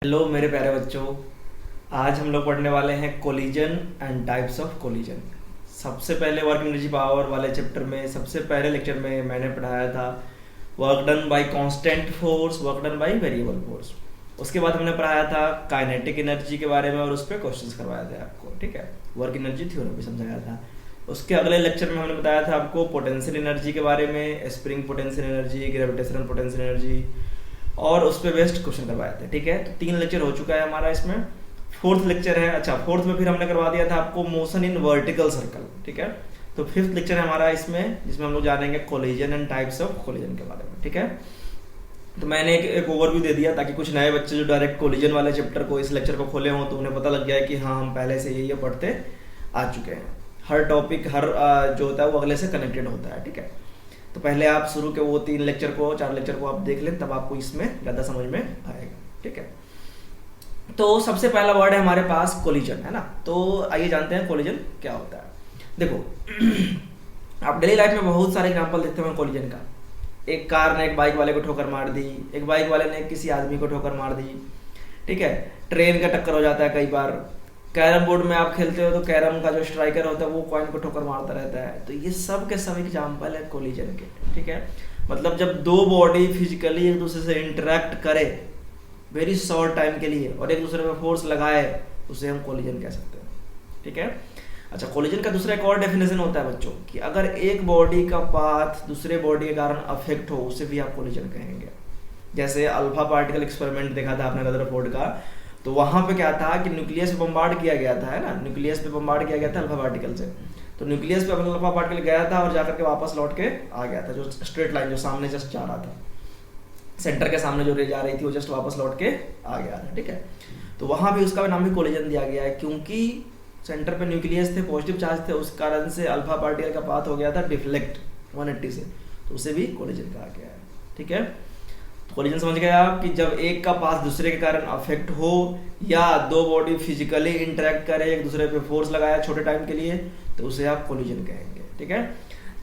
Hello मेरे प्यारे बच्चों। आज हम लोग पढ़ने वाले हैं collision and types of collision. सबसे पहले वर्क एनर्जी पावर वाले चैप्टर में सबसे पहले लेक्चर में मैंने पढ़ाया था work done by constant force, work done by variable force. उसके बाद हमने पढ़ाया था काइनेटिक एनर्जी के बारे में और उस पर क्वेश्चंस करवाए थे आपको, ठीक है। वर्क एनर्जी थ्योरम भी समझाया था। उसके अगले लेक्चर में हमने बताया था आपको पोटेंशियल एनर्जी के बारे में, spring potential energy, gravitational potential energy, और उस पर बेस्ड क्वेश्चन करवाए थे, ठीक है। तो 3 लेक्चर हो चुका है हमारा इसमें। फोर्थ लेक्चर है, अच्छा फोर्थ में फिर हमने करवा दिया था आपको मोशन इन वर्टिकल सर्कल, ठीक है। तो फिफ्थ लेक्चर है हमारा इसमें, जिसमें हम लोग जानेंगे collision and types of collision के बारे में, ठीक है। तो मैंने एक ओवरव्यू दे दिया ताकि कुछ नए बच्चे जो डायरेक्ट कोलिजन वाले चैप्टर को इस लेक्चर को खोले हों तो उन्हें पता लग गया है कि हाँ हम पहले से ये पढ़ते आ चुके हैं। हर टॉपिक हर जो होता है वो अगले से कनेक्टेड होता है, ठीक है। तो पहले आप शुरू के वो 3 लेक्चर को 4 लेक्चर को आप देख लें, तब आपको इसमें ज़्यादा समझ में आएगा, ठीक है। तो सबसे पहला वर्ड है हमारे पास कोलिजन, है ना। तो आइए जानते हैं कोलिजन क्या होता है। देखो आप डेली लाइफ में बहुत सारे एग्जांपल देखते हैं कोलिजन का। एक कार ने एक बाइक वाले को ठोकर मार दी, एक बाइक वाले ने किसी आदमी को ठोकर मार दी, ठीक है। ट्रेन का टक्कर हो जाता है कई बार। कैरम बोर्ड में आप खेलते हो तो कैरम का जो स्ट्राइकर होता है वो कॉइन को ठोकर मारता रहता है। तो ये सब के सब एग्जाम्पल है कोलिजन के, ठीक है। मतलब जब दो बॉडी फिजिकली एक दूसरे से इंटरेक्ट करे वेरी शॉर्ट टाइम के लिए और एक दूसरे पे फोर्स लगाए, उसे हम कोलिजन कह सकते हैं, ठीक है। अच्छा, कोलिजन का दूसरा एक और डेफिनेशन होता है बच्चों कि अगर एक बॉडी का पाथ दूसरे बॉडी के कारण अफेक्ट हो उसे भी आप कोलिजन कहेंगे। जैसे अल्फा पार्टिकल एक्सपेरिमेंट देखा था आपने रदरफोर्ड का, तो वहां पे क्या था कि न्यूक्लियस पे बम्बार्ड किया गया था, है ना। न्यूक्लियस पे बम्बार्ड किया गया था अल्फा पार्टिकल से। तो न्यूक्लियस पे अल्फा पार्टिकल गया था और जाकर के वापस लौट के आ गया था, जो स्ट्रेट लाइन जो सामने जस्ट जा रहा था, सेंटर के सामने जो रे जा रही थी वो जस्ट वापस लौट के आ गया था, ठीक है। तो वहां भी उसका नाम भी कोलिजन दिया गया है, क्योंकि सेंटर पे न्यूक्लियस थे, पॉजिटिव चार्ज थे, उस कारण से अल्फा पार्टिकल का पाथ हो गया था डिफ्लेक्ट 180 से, तो उसे भी कोलिजन कहा गया है, ठीक है। कोलिजन समझ गए आप कि जब एक का पाथ दूसरे के कारण अफेक्ट हो या दो बॉडी फिजिकली इंटरेक्ट करे, एक दूसरे पे फोर्स लगाया छोटे टाइम के लिए, तो उसे आप कोलिजन कहेंगे, ठीक है।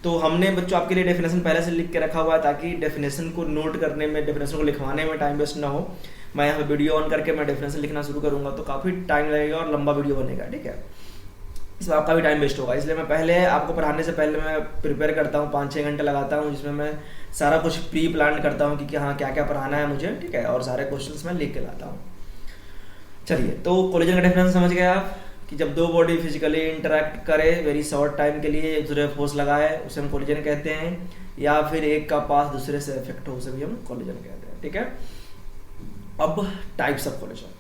तो हमने बच्चों आपके लिए डेफिनेशन पहले से लिख के रखा हुआ है ताकि डेफिनेशन को नोट करने में, डेफिनेशन को लिखवाने में टाइम वेस्ट ना हो। मैं यहाँ पे वीडियो ऑन करके मैं डेफिनेशन लिखना शुरू करूंगा तो काफ़ी टाइम लगेगा और लंबा वीडियो बनेगा, ठीक है। इसमें आपका भी टाइम वेस्ट होगा, इसलिए मैं पहले आपको पढ़ाने से पहले मैं प्रिपेयर करता हूँ, 5-6 घंटे लगाता हूँ, जिसमें मैं सारा कुछ प्री प्लान करता हूँ कि हाँ क्या क्या पढ़ाना है मुझे, ठीक है। और सारे क्वेश्चंस मैं लिख के लाता हूँ। चलिए, तो कोलिजन का डेफिनेशन समझ गए आप कि जब दो बॉडी फिजिकली इंटरेक्ट करे वेरी शॉर्ट टाइम के लिए, एक दूसरे फोर्स लगाए, उसे हम कोलिजन कहते हैं। या फिर एक का पाथ दूसरे से इफेक्ट हो, उसे भी हम कोलिजन कहते हैं, ठीक है। अब टाइप्स ऑफ कोलिजन।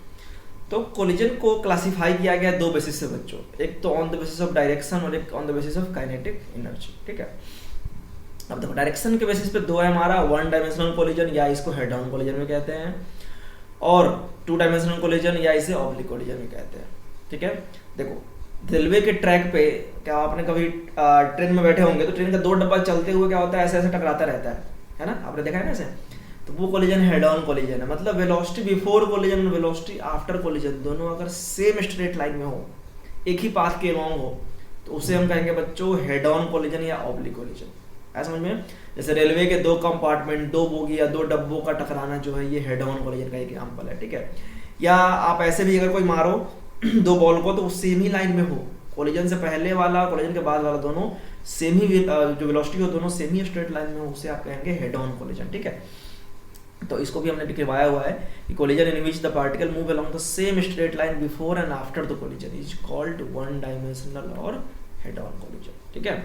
तो कोलिजन को क्लासिफाई किया गया 2 बेसिस से बच्चों, एक तो on the basis of direction और एक on the basis of kinetic energy, ठीक है। अब देखो डायरेक्शन के बेसिस पे 2 है हमारा, 1 डायमेंशनल कोलिजन या इसको हेड ऑन कोलिजन में कहते हैं, और 2 डायमेंशनल कोलिजन या इसे ऑब्लिक कोलिजन में कहते हैं, ठीक है। देखो रेलवे के ट्रैक पे क्या आपने कभी ट्रेन में बैठे होंगे तो ट्रेन का 2 डब्बा चलते हुए क्या होता है, ऐसे ऐसे टकराता रहता है ना, आपने देखा है ना ऐसे। तो वो कोलिजन हेड ऑन कोलिजन है, मतलब वेलोसिटी बिफोर कोलिजन और वेलोसिटी आफ्टर कोलिजन दोनों अगर सेम स्ट्रेट लाइन में हो, एक ही पाथ के लॉन्ग हो, तो उसे हम कहेंगे बच्चों हेड ऑन कोलिजन या ऑब्लिक कोलिजन। ऐसा समझ में। जैसे रेलवे के 2 कंपार्टमेंट, 2 बोगी या 2 डब्बों का टकराना जो है, ये हेड ऑन कोलिजन का एग्जांपल है, ठीक है। या आप ऐसे भी अगर कोई मारो 2 बॉल को तो सेम ही लाइन में हो, कोलिजन से पहले वाला कोलिजन के बाद वाला दोनों सेम ही जो वेलोसिटी हो दोनों सेम ही स्ट्रेट लाइन में हो, उसे आप कहेंगे हेड ऑन कोलिजन, ठीक है। तो इसको भी हमने लिखवाया हुआ है कि collision in which the particle move along the same straight line before and after the collision is called 1 dimensional और हेड ऑन कोलिजन, ठीक है।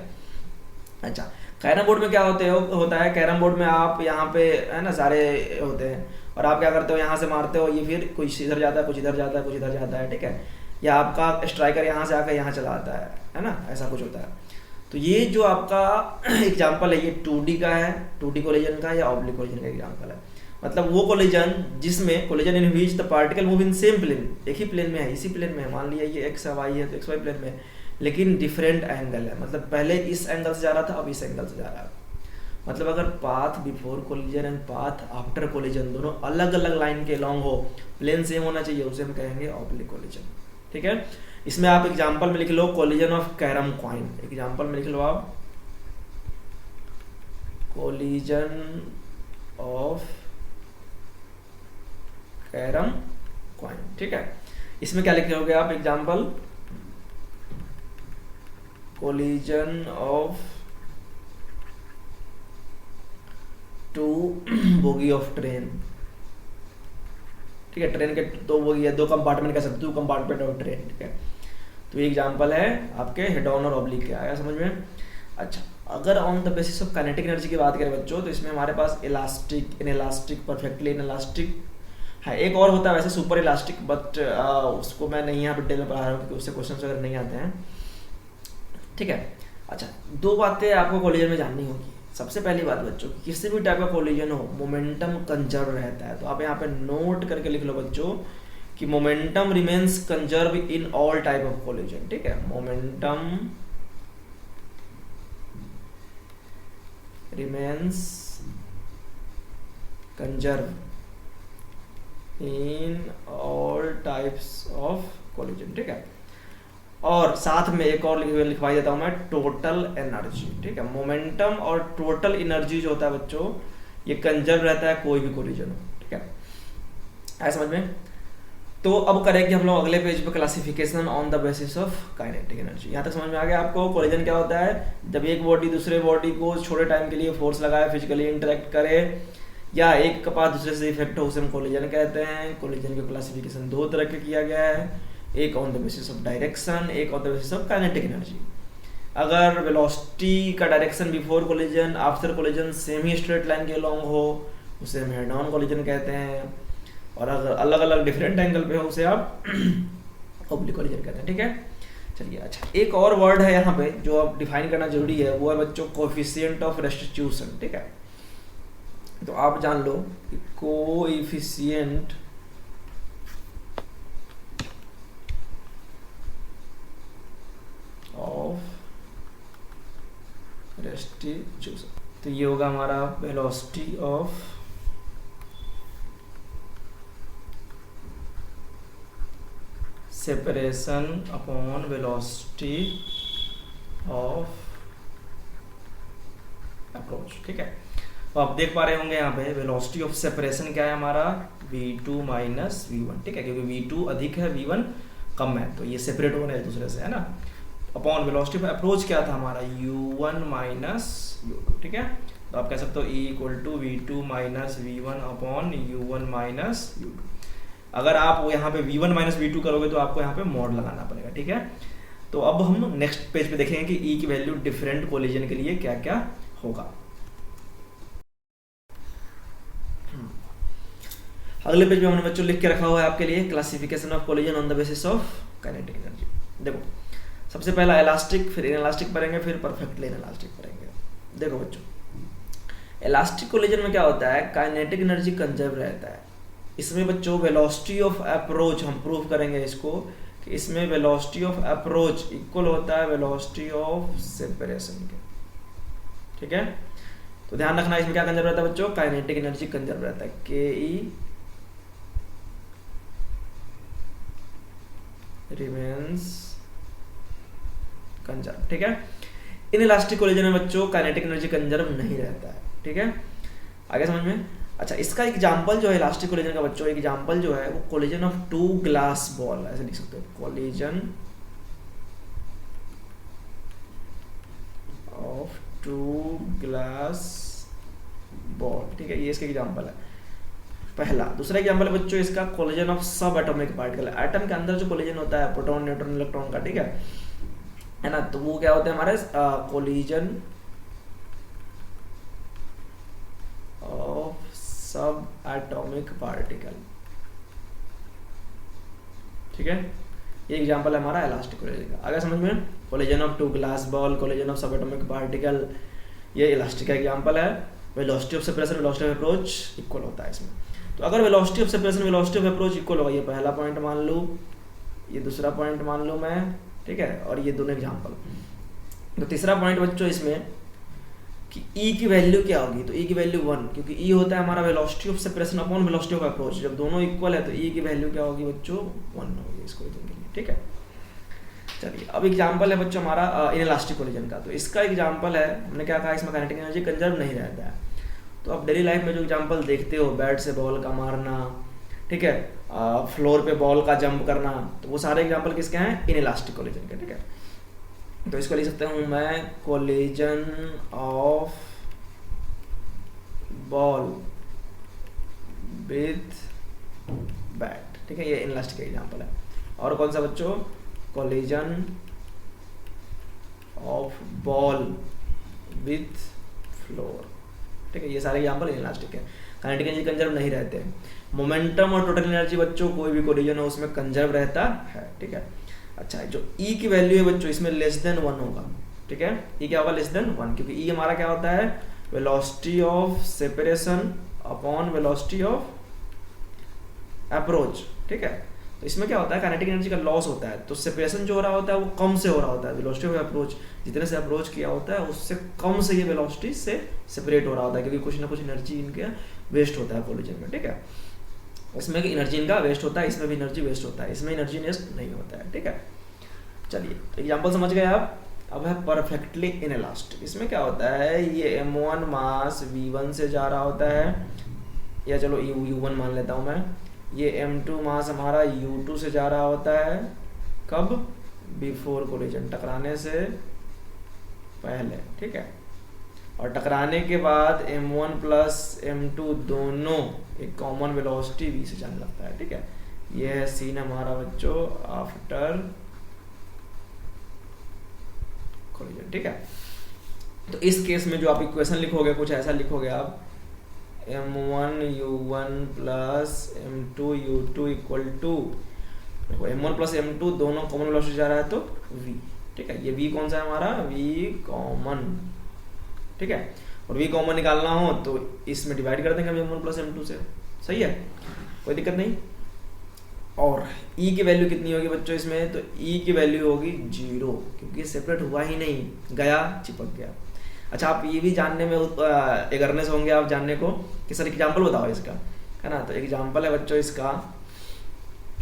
अच्छा, कैरम बोर्ड में क्या होता है, कैरम बोर्ड में आप यहाँ पे है ना सारे होते हैं और आप क्या करते हो, यहाँ से मारते हो, ये फिर कुछ इधर जाता है, कुछ इधर जाता है, कुछ इधर जाता है, ठीक है। या आपका स्ट्राइकर यहाँ से आकर यहाँ चला आता है ना, ऐसा कुछ होता है। तो ये जो आपका एग्जाम्पल है ये 2D का है, 2D कोलिजन का या ऑब्लिक कोलिजन का एग्जाम्पल है। मतलब वो कोलिजन जिसमें collision in which the particle move in same plane, एक ही प्लेन में है, इसी प्लेन में है। मान लिया ये एक्स वाई है तो एक्स वाई प्लेन में है, लेकिन डिफरेंट एंगल है, मतलब पहले इस एंगल से जा रहा था अब इस एंगल से जा रहा है। मतलब अगर path before collision and path after collision दोनों अलग अलग लाइन के लॉन्ग हो, प्लेन सेम होना चाहिए, उसे हम कहेंगे ऑब्लिक कोलिजन, ठीक है। इसमें आप एग्जांपल में लिख लो collision of carrom coin, example में लिख लो आप कोलिजन ऑफ कैरम कॉइन, ठीक है। इसमें क्या लिखे होगे आप, example collision of two bogie of train, ठीक है। ट्रेन के दो बोगी है, दो कंपार्टमेंट कह सकते हो, कंपार्टमेंट ऑफ ट्रेन, ठीक है। तो ये एग्जाम्पल है आपके हेड ऑन और ऑब्लिक के, आया समझ में। अच्छा, अगर on the basis of kinetic energy की बात करें बच्चों, तो इसमें हमारे पास इलास्टिक, इनइलास्टिक, परफेक्टली इनइलास्टिक है, एक और होता है वैसे सुपर इलास्टिक, बट उसको मैं नहीं यहाँ डिटेल में पढ़ा रहा हूँ क्योंकि उससे क्वेश्चन वगैरह नहीं आते हैं, ठीक है। अच्छा, दो बातें आपको कोलिजन में जाननी होगी। सबसे पहली बात बच्चों, किसी भी टाइप का कोलिजन हो मोमेंटम कंजर्व रहता है, तो आप यहाँ पे नोट करके लिख लो बच्चों कि momentum remains conserve in all type of collision, ठीक है। Momentum remains conserve in all types of collision, ठीक है। और साथ में एक और लिखवाई देता हूं मैं, टोटल एनर्जी, ठीक है। मोमेंटम और टोटल एनर्जी जो होता है बच्चों, ये कंजर्व रहता है कोई भी कोलिजन हो, ठीक है। आया समझ में। तो अब करेंगे हम लोग अगले पेज पे classification on the basis of kinetic energy. यहाँ तक समझ में आ गया आपको कोलिजन क्या होता है, जब एक बॉडी दूसरे बॉडी को छोटे टाइम के लिए फोर्स लगाए, फिजिकली इंटरेक्ट करे, या एक के पास दूसरे से इफेक्ट हो, उसे हम कोलिजन कहते हैं। कोलिजन की क्लासिफिकेशन दो तरह के किया गया है, एक on the basis of direction, एक on the basis of kinetic energy. अगर वेलोसिटी का direction before collision after collision same ही स्ट्रेट लाइन के लॉन्ग हो, उसे हम हेड ऑन कोलिजन कहते हैं। और अगर अलग अलग डिफरेंट एंगल पे हो, उसे आप ऑब्लिक कोलिजन कहते हैं, ठीक है। चलिए, अच्छा, एक और वर्ड है यहाँ पे जो आप डिफाइन करना जरूरी है, वो है बच्चों कोएफिशिएंट ऑफ रेस्टिट्यूशन, ठीक है। तो आप जान लो कि कोएफिशिएंट ऑफ रेस्टिट्यूशन, तो ये होगा हमारा velocity of separation upon velocity of approach, ठीक है। तो आप देख पा रहे होंगे यहाँ पे वेलोसिटी ऑफ सेपरेशन क्या है हमारा, v2 माइनस v1, ठीक है, क्योंकि v2 अधिक है, v1 कम है, तो ये सेपरेट हो रहे हैं दूसरे से, है ना। अपॉन वेलोसिटी ऑफ अप्रोच क्या था हमारा, u1 माइनस u2, ठीक है। तो आप कह सकते हो E equal to v2 minus v1 upon u1 minus u2। अगर आप यहाँ पे v1 माइनस v2 करोगे तो आपको यहाँ पे मॉड लगाना पड़ेगा, ठीक है। तो अब हम नेक्स्ट पेज पे देखेंगे कि E की वैल्यू डिफरेंट कोलिजन के लिए क्या क्या होगा। अगले पेज पे हमने बच्चों लिख के रखा हुआ है आपके लिए classification of collision on the basis of kinetic energy. देखो, सबसे पहला इलास्टिक, फिर इनइलास्टिक पढ़ेंगे, फिर परफेक्टली इनइलास्टिक पढ़ेंगे। देखो बच्चों, इलास्टिक कोलिजन में क्या होता है, काइनेटिक एनर्जी कंजर्व रहता है। इसमें बच्चों वेलोसिटी ऑफ अप्रोच, हम प्रूव करेंगे इसको कि इसमें वेलोसिटी ऑफ अप्रोच इक्वल होता है वेलोसिटी ऑफ सेपरेशन के, ठीक है। तो ध्यान रखना, इसमें क्या कंजर्व रहता है बच्चों, काइनेटिक एनर्जी कंजर्व रहता है, के रिमेन्स कंजर्व, ठीक है। इनइलास्टिक कोलिजन में बच्चों काइनेटिक एनर्जी कंजर्व नहीं रहता है, ठीक है। आगे समझ में। अच्छा, इसका एग्जांपल जो है इलास्टिक कोलिजन का बच्चों, एग्जांपल जो है वो collision of two glass ball, ऐसे लिख सकते हो, collision of two glass ball, ठीक है। ये इसका एग्जांपल है पहला। दूसरा एग्जांपल है बच्चों इसका collision of subatomic particle, atom के अंदर जो कोलिजन होता है प्रोटॉन, न्यूट्रॉन, इलेक्ट्रॉन का, ठीक है ना। तो वो क्या होता है हमारे collision of subatomic particle, ठीक है। ये एग्जांपल है हमारा इलास्टिक कोलिजन का। आगे समझ में, collision of two glass ball, collision of subatomic particle, ये इलास्टिक का एग्जांपल है। Velocity of separation, velocity of approach equal होता है इसमें। तो अगर velocity of separation, velocity of approach equal होगा, ये पहला पॉइंट मान लूँ, ये दूसरा पॉइंट मान लूँ मैं, ठीक है, और ये दोनों एग्जांपल। तो तीसरा पॉइंट बच्चों इसमें कि E की वैल्यू क्या होगी, तो E की वैल्यू 1, क्योंकि E होता है हमारा velocity of separation upon velocity of approach. जब दोनों इक्वल है तो E की वैल्यू क्या होगी बच्चों, 1 होगी इसको के लिए, ठीक है। चलिए, अब एग्जांपल है बच्चों हमारा इनइलास्टिक कोलिजन का। तो इसका एग्जांपल है, हमने क्या कहा, इसमें काइनेटिक एनर्जी कंजर्व नहीं रहता है। तो आप डेली लाइफ में जो एग्जांपल देखते हो, बैट से बॉल का मारना, ठीक है, फ्लोर पे बॉल का जंप करना, तो वो सारे एग्जांपल किसके हैं, इनइलास्टिक कोलिजन के, ठीक है। तो इसको लिख सकता हूँ मैं collision of ball with bat, ठीक है, ये इनइलास्टिक एग्जांपल है। और कौन सा बच्चों, collision of ball with floor, ठीक है, ये सारे एग्जांपल इनइलास्टिक है। काइनेटिक एनर्जी कंजर्व नहीं रहते हैं। मोमेंटम और टोटल एनर्जी बच्चों कोई भी कोलिजन हो उसमें कंजर्व रहता है, ठीक है। अच्छा, जो ई की वैल्यू है बच्चों इसमें लेस देन 1 होगा, ठीक है, ई क्या होगा, लेस देन 1, क्योंकि ई हमारा क्या होता है, velocity of separation upon velocity of approach, ठीक है। तो इसमें क्या होता है, काइनेटिक एनर्जी का लॉस होता है, तो सेपरेशन जो हो रहा होता है वो कम से हो रहा होता है, वेलोसिटी ऑफ अप्रोच जितने से अप्रोच किया होता है उससे कम से ये वेलोसिटी से सेपरेट हो रहा होता है, क्योंकि कुछ ना कुछ एनर्जी इनके वेस्ट होता है कोलिजन में, ठीक है। इसमें एनर्जी इनका वेस्ट होता है, इसमें भी एनर्जी वेस्ट होता है, इसमें एनर्जी वेस्ट नहीं होता है, ठीक है। चलिए, तो एग्जांपल समझ गए आप। अब है परफेक्टली इनइलास्टिक। इसमें क्या होता है, ये m1 मास v1 से जा रहा होता है, या चलो u1 मान लेता हूँ मैं, ये m2 मास हमारा u2 से जा रहा होता है, कब, बिफोर कोलिजन, टकराने से पहले, ठीक है। और टकराने के बाद m1 प्लस m2 दोनों एक कॉमन वेलोसिटी v से जाने लगता है, ठीक है। ये है सीन हमारा बच्चों आफ्टर कोलिजन, ठीक है। तो इस केस में जो आप इक्वेशन लिखोगे कुछ ऐसा लिखोगे आप, m1 u1 plus m2 u2 equal to, देखो m1 प्लस m2 दोनों कॉमन वेलोसिटी जा रहा है तो v, ठीक है। ये v कौन सा है हमारा, v कॉमन, ठीक है। और v कॉमन निकालना हो तो इसमें डिवाइड कर देंगे m1 प्लस m2 से, सही है, कोई दिक्कत नहीं। और e की वैल्यू कितनी होगी बच्चों इसमें, तो e की वैल्यू होगी 0, क्योंकि सेपरेट हुआ ही नहीं, गया चिपक गया। अच्छा, आप ये भी जानने में एगरनेस होंगे आप जानने को कि सर एग्जांपल बताओ इसका, है ना। तो एग्जांपल है बच्चों इसका,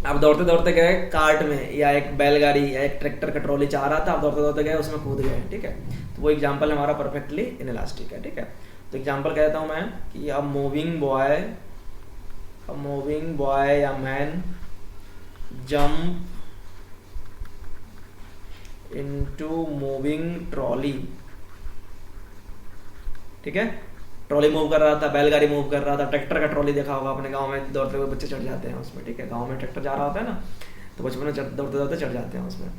आप दौड़ते दौड़ते गए कार्ट में, या एक बैलगाड़ी या एक ट्रैक्टर का ट्रॉली चाह रहा था, आप दौड़ते दौड़ते गए उसमें कूद गए, ठीक है। तो वो एग्जाम्पल हमारा परफेक्टली इनइलास्टिक है, ठीक है। तो एग्जाम्पल कहता हूँ मैं कि अ मूविंग बॉय या man jump into moving trolley, ठीक है। ट्रॉली मूव कर रहा था, बैलगाड़ी मूव कर रहा था, ट्रैक्टर का ट्रॉली देखा होगा अपने गांव में, दौड़ते हुए बच्चे चढ़ जाते हैं उसमें, ठीक है। गांव में ट्रैक्टर जा रहा होता है ना, तो बचपन में दौड़ते दौड़ते चढ़ जाते हैं उसमें।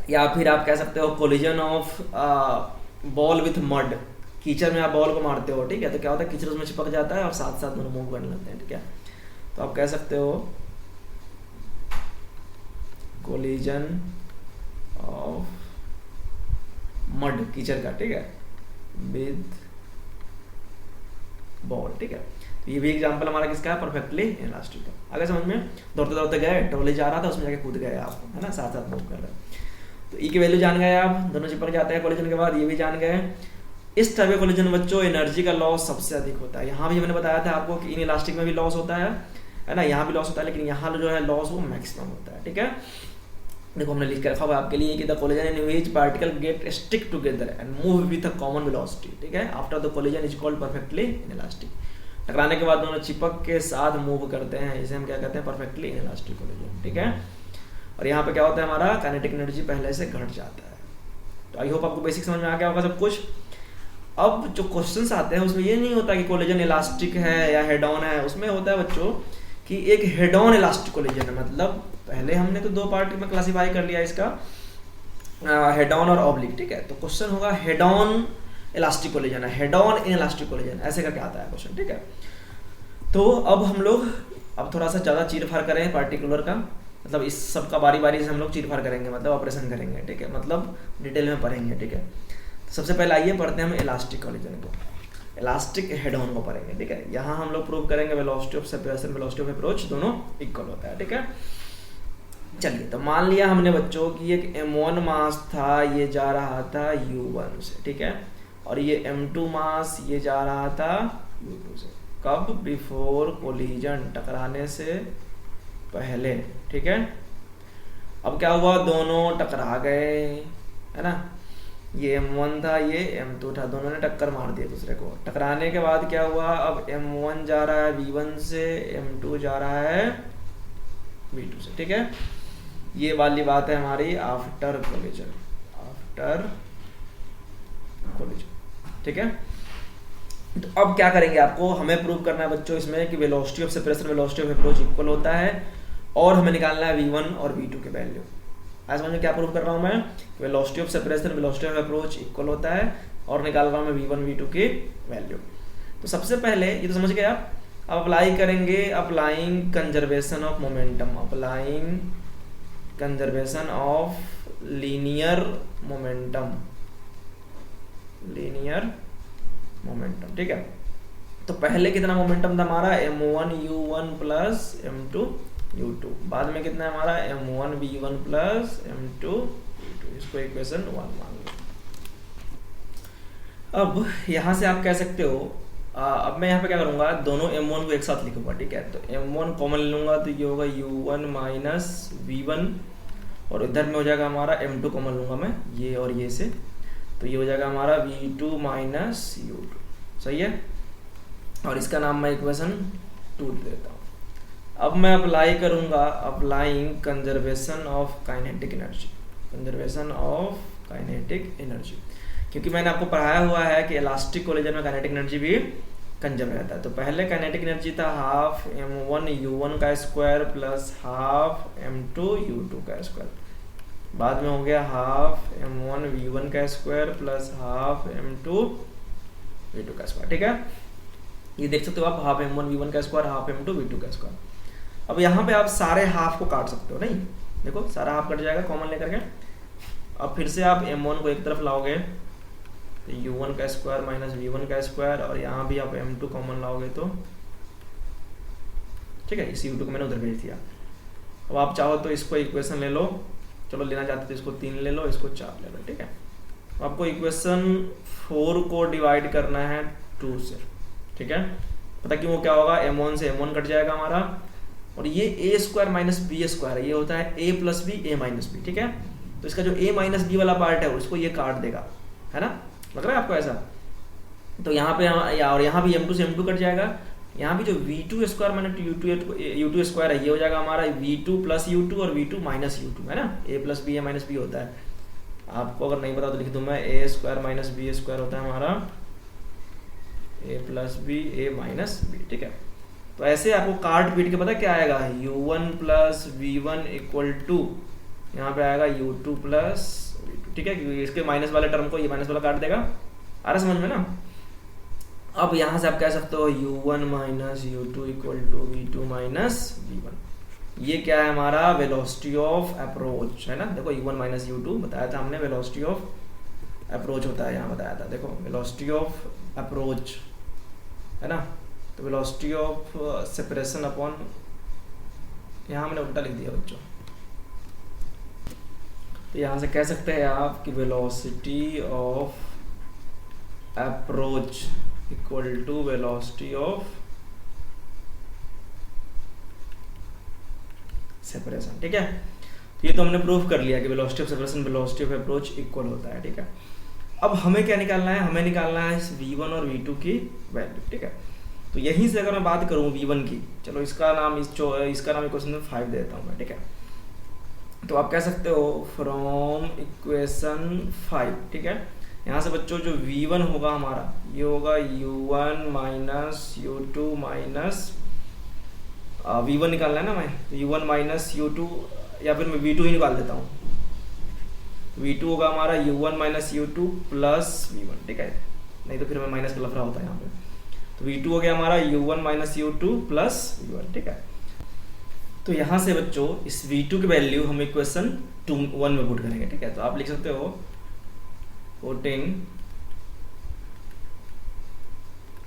या फिर आप कह सकते हो collision of ball with mud, कीचड़ में आप बॉल को मारते हो, ठीक है, तो क्या होता है कीचड़ उसमें चिपक जाता है और साथ साथ दोनों मूव करने लगते हैं, ठीक है। तो आप कह सकते हो कोलिजन ऑफ मड, कीचड़ का, ठीक है, विद बॉल, ठीक है। तो ये भी एग्जांपल हमारा किसका है, परफेक्टली इनइलास्टिक का। आगे समझ में, दौड़ते दौड़ते गए, ट्रॉली जा रहा था उसमें जाके कूद गए आप, है ना, साथ साथ मूव कर रहे। तो ई की वैल्यू जान गए आप, दोनों चिपक जाते हैं कोलिजन के बाद, ये भी जान गए। इस टाइप के कोलिजन बच्चों एनर्जी का लॉस सबसे अधिक होता है। यहाँ भी मैंने बताया था आपको कि इनइलास्टिक में भी लॉस होता है ना, यहाँ भी लॉस होता है, लेकिन यहाँ जो है लॉस वो मैक्सिमम होता है, ठीक है। देखो हमने लिख के रखा हुआ आपके लिए कि the collision in which particle gate stick together and move with a common velocity, ठीक है, after the collision is called perfectly inelastic. टकराने के बाद दोनों चिपक के साथ मूव करते हैं, इसे हम क्या कहते हैं, परफेक्टली इनइलास्टिक कोलिजन, ठीक है। और यहाँ पे क्या होता है हमारा, काइनेटिक एनर्जी पहले से घट जाता है। तो आई होप आपको बेसिक समझ में आ गया होगा सब कुछ। अब जो क्वेश्चंस आते हैं उसमें ये नहीं होता कि कोलिजन इलास्टिक है या हेड ऑन है, उसमें होता है बच्चों कि एक हेड ऑन इलास्टिक कोलिजन है, मतलब पहले हमने तो 2 पार्ट में क्लासिफाई कर लिया इसका, हेड ऑन और ऑब्लिक, ठीक है। तो क्वेश्चन होगा हेड ऑन इलास्टिक कोलिजन है, head on in elastic collision, ऐसे करके आता है क्वेश्चन, ठीक है। तो अब हम लोग थोड़ा सा ज़्यादा चीरफाड़ करें पार्टिकुलर का, मतलब इस सब का बारी बारी से हम लोग चीरफाड़ करेंगे, मतलब ऑपरेशन करेंगे, ठीक है, मतलब डिटेल में पढ़ेंगे, ठीक है। तो सबसे पहले आइए पढ़ते हैं हम इलास्टिक कोलिजन को, इलास्टिक हेड ऑन को पढ़ेंगे, ठीक है। यहाँ हम लोग प्रूव करेंगे velocity of separation, velocity of approach दोनों इक्वल होता है, ठीक है। चलिए, तो मान लिया हमने बच्चों कि एक m1 मास था, ये जा रहा था u1 से, ठीक है, और ये m2 मास ये जा रहा था u2 से, कब, बिफोर कोलिजन, टकराने से पहले, ठीक है। अब क्या हुआ, दोनों टकरा गए, है ना, ये M1 था, ये M2 था, दोनों ने टक्कर मार दिया दूसरे को। टकराने के बाद क्या हुआ, अब M1 जा रहा है V1 से, M2 जा रहा है V2 से, ठीक है। ये वाली बात है हमारी आफ्टर कोलिजन, आफ्टर कोलिजन, ठीक है। तो अब क्या करेंगे, आपको हमें प्रूव करना है बच्चों इसमें कि velocity of separation velocity of approach equal होता है, और हमें निकालना है V1 और V2 के वैल्यू। आज समझ में क्या प्रूव कर रहा हूँ मैं, velocity of separation velocity of approach equal होता है, और निकाल रहा हूँ मैं V1 V2 की वैल्यू। तो सबसे पहले ये तो समझ गए आप। अब अप्लाई करेंगे, applying conservation of momentum, applying conservation of linear momentum, linear momentum, ठीक है। तो पहले कितना मोमेंटम था हमारा, M1 U1 plus M2 U2, बाद में कितना है हमारा M1 V1 plus M2 U2, इसको इक्वेशन 1 मान लो। अब यहाँ से आप कह सकते हो, अब मैं यहाँ पे क्या करूँगा, दोनों M1 को एक साथ लिखूंगा, ठीक है। तो M1 कॉमन ले लूँगा, तो ये होगा U1 माइनस V1, और इधर में हो जाएगा हमारा M2 कॉमन लूँगा मैं, ये और ये से, तो ये हो जाएगा हमारा V2 माइनस U2, सही है। और इसका नाम मैं इक्वेशन 2 दे देता हूँ। अब मैं अप्लाई करूँगा, applying conservation of kinetic energy, conservation of kinetic energy, क्योंकि मैंने आपको पढ़ाया हुआ है कि इलास्टिक कोलिजन में काइनेटिक एनर्जी भी कंजर्व रहता है। तो पहले काइनेटिक एनर्जी था हाफ M1 U1 का square plus half M2 U2 का स्क्वायर, बाद में हो गया हाफ M1 V1 का square plus half M2 V2 का स्क्वायर, ठीक है। ये देख सकते हो आप, हाफ M1 V1 का स्क्वायर, हाफ M2 V2 का स्क्वायर। अब यहाँ पे आप सारे हाफ को काट सकते हो, नहीं देखो सारा हाफ कट जाएगा कॉमन लेकर के। अब फिर से आप M1 को एक तरफ लाओगे तो U1 का स्क्वायर माइनस V1 का स्क्वायर, और यहाँ भी आप M2 कॉमन लाओगे तो ठीक है, इस U2 को मैंने उधर भेज दिया। अब आप चाहो तो इसको इक्वेशन ले लो, चलो लेना चाहते तो इसको 3 ले लो, इसको 4 ले लो, ठीक है। आपको इक्वेशन 4 को डिवाइड करना है 2 से, ठीक है। पता क्यों, वो क्या होगा, M1 से M1 कट जाएगा हमारा, और ये a square minus b square है, ये होता है a plus b a minus b, ठीक है। तो इसका जो a माइनस बी वाला पार्ट है उसको ये काट देगा, है ना, लग रहा है आपको ऐसा। तो यहाँ पे और यहाँ भी M2 से M2 कट जाएगा, यहाँ भी जो V2 square minus U2 square है ये हो जाएगा हमारा V2 प्लस U2 और V2 माइनस U2, है ना, a plus b a minus b होता है। आपको अगर नहीं पता तो लिख दूँ मैं, a square minus b square होता है हमारा a plus b a minus b, ठीक है। तो ऐसे आपको काट पीट के पता क्या आएगा, U1 plus V1 equal to यहाँ पे आएगा U2 प्लस V2, ठीक है, क्योंकि इसके माइनस वाले टर्म को ये माइनस वाला काट देगा, आ रहा समझ में ना। अब यहाँ से आप कह सकते हो U1 minus U2 equal to V2 minus V1। ये क्या है हमारा, वेलोसिटी ऑफ अप्रोच, है ना। देखो U1 माइनस U2 बताया था हमने, वेलोसिटी ऑफ अप्रोच होता है, यहाँ बताया था, देखो वेलोसिटी ऑफ अप्रोच, है ना। तो वेलोसिटी ऑफ सेपरेशन अपॉन, यहाँ मैंने उल्टा लिख दिया बच्चों, तो यहाँ से कह सकते हैं आप कि velocity of approach equal to velocity of separation, ठीक है। तो ये तो हमने प्रूफ कर लिया कि velocity of separation velocity of approach equal होता है, ठीक है। अब हमें क्या निकालना है, हमें निकालना है इस V1 और V2 की वैल्यू, ठीक है। तो यहीं से अगर मैं बात करूँ V1 की, चलो इसका नाम इक्वेशन 5 दे देता हूँ मैं, ठीक है। तो आप कह सकते हो फ्रॉम इक्वेशन 5, ठीक है। यहाँ से बच्चों जो V1 होगा हमारा, ये होगा U1 minus U2 minus V1 निकालना है ना मैं, तो U1 माइनस U2, या फिर मैं V2 ही निकाल देता हूँ। V2 होगा हमारा U1 minus U2 plus V1, ठीक है, नहीं तो फिर मैं माइनस का लफड़ा होता है यहाँ पे। तो V2 हो गया हमारा U1 minus U2 plus V1, ठीक है। तो यहाँ से बच्चों इस V2 की वैल्यू हम इक्वेशन 1 में पुट करेंगे, ठीक है। तो आप लिख सकते हो putting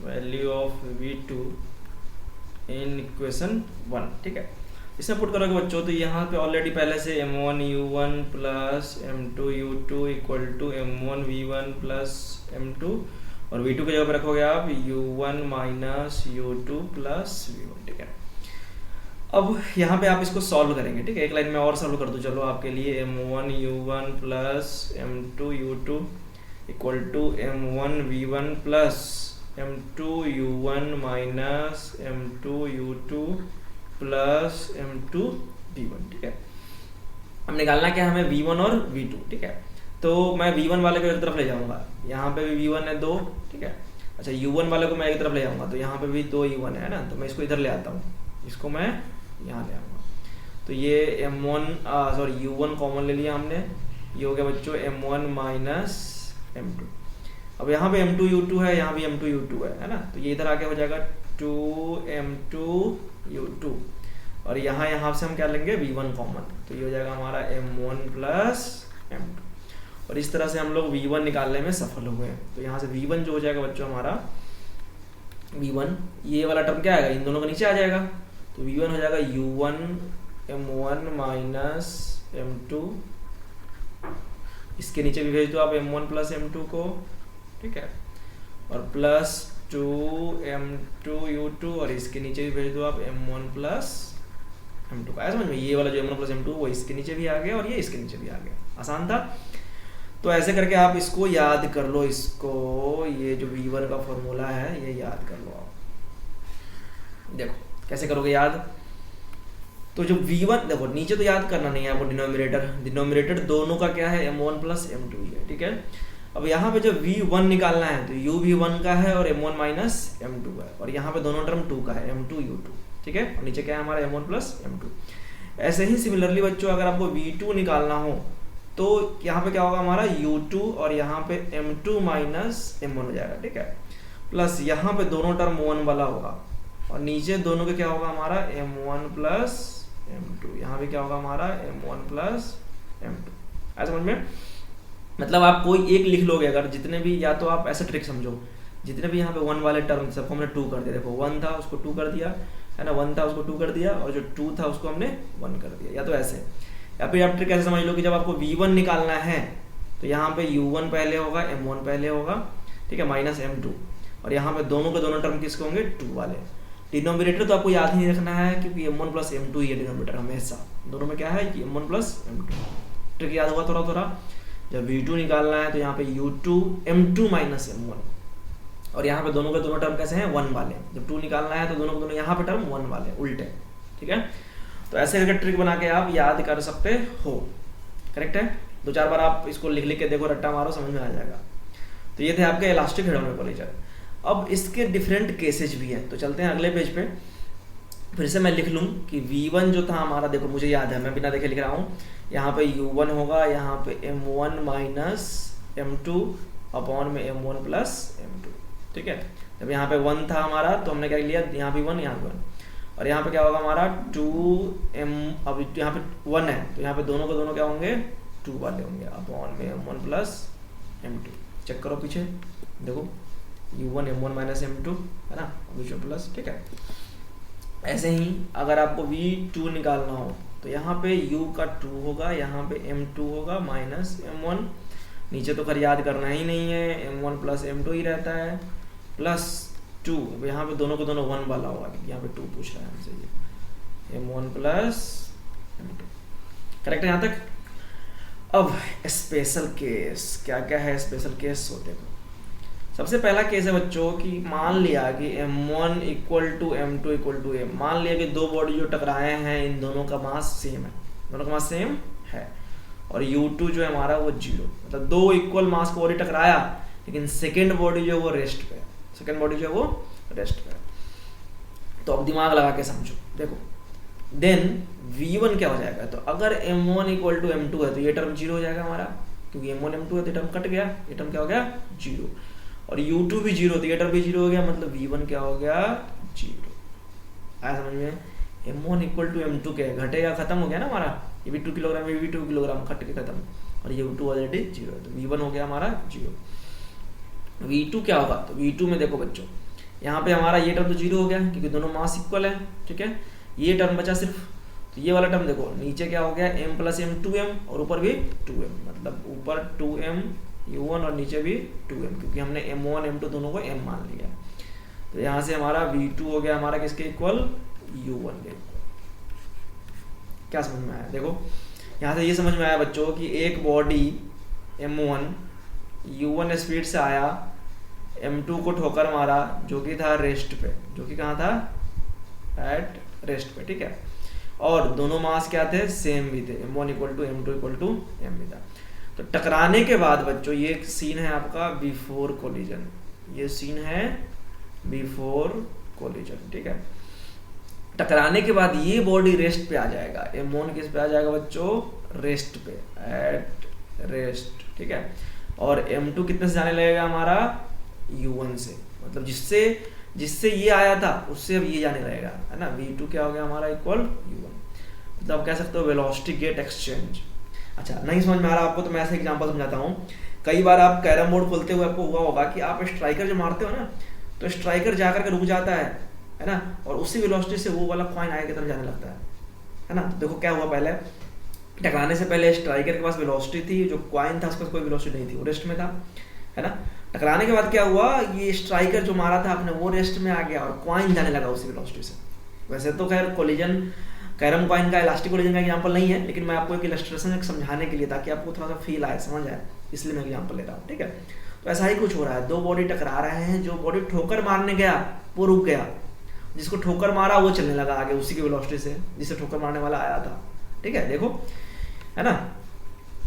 value of V2 in equation 1, ठीक है। इसमें पुट करोगे बच्चों तो यहाँ पे ऑलरेडी पहले से M1 U1 plus M2 U2 equal to M1 V1 plus M2, और V2 की जगह पे रखोगे आप U1 minus U2 plus V1, ठीक है। अब यहाँ पे आप इसको सॉल्व करेंगे, ठीक है। एक लाइन में और सॉल्व कर दूँ चलो आपके लिए, M1 U1 plus M2 U2 equal to m1v1 plus m2u1 minus m2u2 plus m2v1। ठीक है, अब निकालना क्या हमें v1 और v2। ठीक है, तो मैं v1 वाले को एक तरफ ले जाऊंगा, यहाँ पे भी v1 है 2। ठीक है, अच्छा u1 वाले को मैं एक तरफ ले जाऊंगा, तो यहाँ पे भी 2 u1 है ना, तो मैं इसको इधर ले आता हूँ, इसको मैं यहाँ ले आऊँगा। तो ये u1 कॉमन ले लिया हमने, ये हो गया बच्चों m1 माइनस m2। अब यहाँ पे m2u2 है, यहाँ भी m2u2 है ना, तो ये इधर आके हो जाएगा 2m2u2, और यहाँ से हम क्या लेंगे v1 कॉमन, तो ये हो जाएगा हमारा m1 प्लस m2। और इस तरह से हम लोग v1 निकालने में सफल हुए। तो यहाँ से v1 जो हो जाएगा बच्चों हमारा v1, ये वाला टर्म क्या आएगा, इन दोनों का नीचे आ जाएगा, तो v1 हो जाएगा u1 m1 माइनस m2, इसके नीचे भी भेज दो आप m1 प्लस m2 को। ठीक है, और प्लस 2m2u2, और इसके नीचे भी भेज दो आप m1 प्लस m2 का। समझ में, ये वाला जो m1 प्लस m2 वो इसके नीचे भी आ गया और ये इसके नीचे भी आ गया, आसान था। तो ऐसे करके आप इसको याद कर लो, इसको ये जो v1 का फॉर्मूला है ये याद कर लो आप। देखो कैसे करोगे याद, तो जो v1 देखो नीचे तो याद करना नहीं है आपको, डिनोमिनेटर दोनों का क्या है m1 प्लस m2 ही है। ठीक है, अब यहाँ पे जो v1 निकालना है तो u भी 1 का है और m1 माइनस m2 का है, और यहाँ पे दोनों टर्म 2 का है m2u2। ठीक है, और नीचे क्या है हमारा m1 प्लस m2। ऐसे ही सिमिलरली बच्चों अगर आपको v2 निकालना हो तो यहाँ पे क्या होगा हमारा u2 और यहाँ पे m2 माइनस m1 हो जाएगा। ठीक है, प्लस यहाँ पे दोनों टर्म 1 वाला होगा, और नीचे दोनों के क्या होगा हमारा m1 प्लस m2, यहाँ पे क्या होगा हमारा m1 प्लस m2। ऐसा समझ में, मतलब आप कोई एक लिख लोगे अगर, जितने भी, या तो आप ऐसा ट्रिक समझो, जितने भी यहाँ पे 1 वाले टर्म सबको हमने 2 कर दिया। देखो 1 था उसको 2 कर दिया है ना, 1 था उसको 2 कर दिया, और जो 2 था उसको हमने 1 कर दिया। या तो ऐसे, या फिर आप ट्रिक ऐसे समझ लो कि जब आपको v1 निकालना है तो यहाँ पे u1 पहले होगा, m1 पहले होगा। ठीक है, माइनस m2, और यहाँ पे दोनों के दोनों टर्म किसके होंगे 2 वाले। डिनोमिनेटर तो आपको याद ही नहीं रखना है क्योंकि m1 प्लस m2 ही है डिनोमिनेटर हमेशा, दोनों में क्या है कि m1 प्लस m2। ट्रिक याद होगा थोड़ा थोड़ा। जब v2 निकालना है तो यहाँ पे u2 m2 माइनस m1, और यहाँ पे दोनों के दोनों टर्म कैसे हैं 1 वाले। जब 2 निकालना है तो दोनों के दोनों यहाँ पे टर्म 1 वाले उल्टे। ठीक है, तो ऐसे करके ट्रिक बना के आप याद कर सकते हो। करेक्ट है, 2-4 बार आप इसको लिख लिख के देखो, रट्टा मारो, समझ में आ जाएगा। तो ये थे आपके इलास्टिक हेडोनर कोलिजन। अब इसके डिफरेंट केसेज भी हैं, तो चलते हैं अगले पेज पे। फिर से मैं लिख लूँ कि v1 जो था हमारा, देखो मुझे याद है, मैं बिना देखे लिख रहा हूँ। यहाँ पे u1 होगा, यहाँ पे m1 माइनस m2 अपॉन में m1 प्लस m2। ठीक है, जब यहाँ पे 1 था हमारा तो हमने क्या लिया, यहाँ भी 1, यहाँ भी 1, और यहाँ पे क्या होगा हमारा 2m, अब यहाँ पे 1 है तो यहाँ पे दोनों के दोनों क्या होंगे 2 वाले होंगे, अपॉन में m1 प्लस m2। चेक करो पीछे, देखो u1 m1 माइनस m2 है ना, v2 प्लस। ठीक है, ऐसे ही अगर आपको v2 निकालना हो तो यहाँ पे u का 2 होगा, यहाँ पे m2 होगा माइनस m1। नीचे तो खैर याद करना ही नहीं है, m1 प्लस m2 ही रहता है, प्लस 2। यहाँ पे दोनों को दोनों 1 वाला होगा क्योंकि यहाँ पे 2 पूछ रहा है हमसे, ये m1 प्लस m2। करेक्ट है यहाँ तक। अब स्पेशल केस, क्या क्या है स्पेशल केस होते हैं। सबसे पहला केस है बच्चों कि मान लिया कि m1 equal to m2 equal to m, मान लिया कि दो बॉडी जो टकराए हैं इन दोनों का मास सेम है, दोनों का मास सेम है, और u2 जो है हमारा वो 0, मतलब दो इक्वल मास को बॉडी टकराया लेकिन सेकेंड बॉडी जो है वो रेस्ट पे है, सेकेंड बॉडी जो है वो रेस्ट पे है। तो अब दिमाग लगा के समझो, देखो देन v1 क्या हो जाएगा, तो अगर m1 इक्वल टू m2 है तो ये टर्म 0 हो जाएगा हमारा, क्योंकि m1 m2 है तो टर्म कट गया, ये टर्म क्या हो गया 0, और u2 भी 0 तो ये टर्म भी 0 हो गया, मतलब v1 क्या हो गया 0। आया समझ में, m1 इक्वल टू m2 क्या है, घटेगा, खत्म हो गया ना हमारा, ये भी 2 किलोग्राम, ये भी 2 किलोग्राम, कट के खत्म, और ये u2 ऑलरेडी 0 है, तो v1 हो गया हमारा 0। v2 क्या होगा, तो v2 में देखो बच्चों यहाँ पे हमारा ये टर्म तो 0 हो गया क्योंकि दोनों मास इक्वल है। ठीक है, ये टर्म बचा सिर्फ, तो ये वाला टर्म देखो नीचे क्या हो गया m प्लस m 2m, और ऊपर भी 2m, मतलब ऊपर 2m u1 और नीचे भी 2m, क्योंकि हमने m1 m2 दोनों को m मान लिया। तो यहाँ से हमारा v2 हो गया हमारा किसके इक्वल, u1 के इक्वल। क्या समझ में आया, देखो यहाँ से ये समझ में आया बच्चों कि एक बॉडी m1 U1 स्पीड से आया, M2 को ठोकर मारा जो कि था रेस्ट पे, जो कि कहाँ था, एट रेस्ट पे, ठीक है। और दोनों मास क्या थे, सेम भी थे, M1 equal to M2 equal to M भी था। तो टकराने के बाद बच्चों ये सीन है आपका बिफोर कोलिजन, ये सीन है बिफोर कोलिजन, ठीक है। टकराने के बाद ये बॉडी रेस्ट पे आ जाएगा, M1 किस पे आ जाएगा बच्चों, रेस्ट पे, एट रेस्ट, ठीक है। और M2 कितने से जाने लगेगा हमारा, U1 से, मतलब जिससे ये आया था उससे अब ये जाने लगेगा, है ना। V2 क्या हो गया हमारा, इक्वल U1, मतलब आप कह सकते हो वेलोसिटी गेट एक्सचेंज। अच्छा, नहीं समझ में आ रहा आपको तो मैं ऐसे एग्जांपल समझाता हूँ। कई बार आप कैरम बोर्ड खोलते हुए आपको हुआ होगा कि आप स्ट्राइकर जो मारते हो ना, तो स्ट्राइकर जाकर के रुक जाता है ना, और उसी वेलोसिटी से वो वाला कॉइन आगे की तरफ जाने लगता है ना। तो देखो क्या हुआ, पहले टकराने से पहले स्ट्राइकर के पास वेलोसिटी थी, जो कॉइन था उसके पास कोई वेलोसिटी नहीं थी, वो रेस्ट में था, है ना। टकराने के बाद क्या हुआ, ये स्ट्राइकर जो मारा था आपने वो रेस्ट में आ गया और कॉइन जाने लगा उसी वेलोसिटी से। वैसे तो खैर कोलिजन कैरम कॉइन का इलास्टिक कोलिजन का एग्जांपल नहीं है, लेकिन मैं आपको एक इलस्ट्रेशन समझाने के लिए, ताकि आपको थोड़ा सा फील आए, समझ आए, इसलिए मैं एग्जांपल ले रहा हूँ, ठीक है। तो ऐसा ही कुछ हो रहा है, दो बॉडी टकरा रहे हैं, जो बॉडी ठोकर मारने गया वो रुक गया, जिसको ठोकर मारा वो चलने लगा आगे उसी की वेलोसिटी से जिससे ठोकर मारने वाला आया था, ठीक है। देखो, है ना,